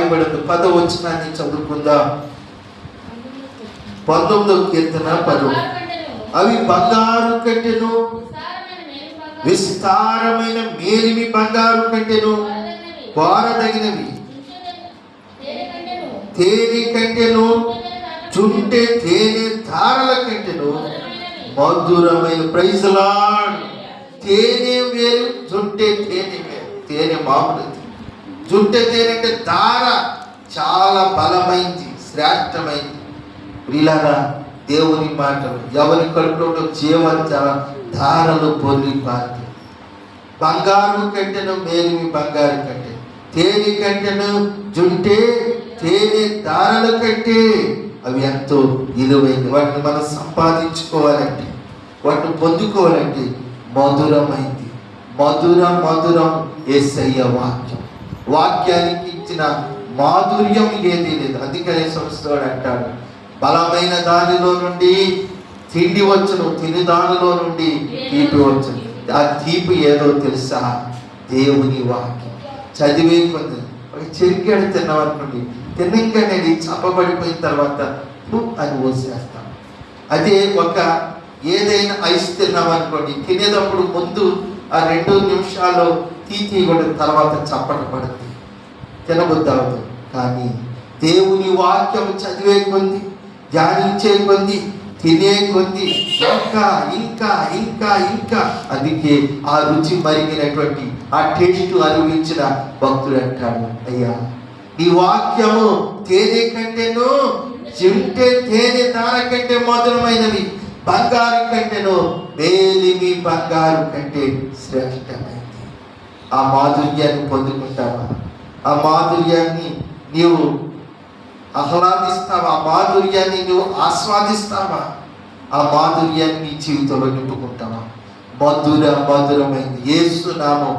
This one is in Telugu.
రాయబడదు. 10వ వచనాన్ని చదువుకుందాం. 19వ కీర్తన 10. అవి బంగారు కంటెను, విస్తారమైన మేలిమి బంగారు కంటెను, కోరదగినవి తేనె కంటెను, చుంటె తేనె ధారల కంటెను మధురమైన. Praise lord. తేనె వేరు, జుంటె తేనె వేరు. తేనె మామూలుది, జుంటె తేనె అంటే ధార చాలా బలమైంది, శ్రేష్టమైంది. ప్రియులారా, దేవుని మాటలు ఎవరి కడుపులో జీవ ధారలు పొర్లిపారు. బంగారు కంటెను మేలిమి బంగారు కంటే, తేనె కంటెను జుంటే తేనె ధారల కంటే అవి ఎంతో విలువైనవి. వాటిని మనం సంపాదించుకోవాలంటే, వాటిని పొందుకోవాలంటే మధురమైంది. మధురం యేసయ్య వాక్యం. వాక్యానికి ఇచ్చిన మాధుర్యం ఏదీ లేదు. అందుకనే సంస్థోడు అంటాడు, బలమైన దానిలో నుండి తిండి వచ్చును, తిని దానిలో నుండి తీపి వచ్చును. ఆ తీపి ఏదో తెలుసా? దేవుని వాక్యం. చదివే కొంది ఒక చెరికాడు తిన్నామనుకోండి, తినంగానే చప్పబడిపోయిన తర్వాత అని ఓసేస్తాం. అదే ఒక ఏదైనా ఐస్ తిన్నామనుకోండి, తినేటప్పుడు ముందు ఆ 2 నిమిషాలు తీయకూడదు, తర్వాత చప్పట పడుతుంది, తినబుద్ధి అవుతుంది. కానీ దేవుని వాక్యం చదివే కొంది, ధ్యానించే కొంది, తినే కొంది ఇంకా ఇంకా ఇంకా ఇంకా అందుకే ఆ రుచి మరిగినటువంటి ఆ టేస్ట్ అనుభవించిన భక్తుడు అంటాడు, అయ్యా నీ వాక్యము తేనె కంటేను, చుంటె తేనె ధార కంటే మధురమైనవి, బంగారు కంటేను మేలిమి బంగారు కంటే శ్రేష్టమైనది. ఆ మాధుర్యాన్ని పొందుకుంటావా? ఆ మాధుర్యాన్ని నీవు ఆహ్లాదిస్తావా? ఆ మాధుర్యాన్ని నువ్వు ఆస్వాదిస్తావా? ఆ మాధుర్యాన్ని నీ జీవితంలో నింపుకుంటావా? మధురమైంది యేసు నామం.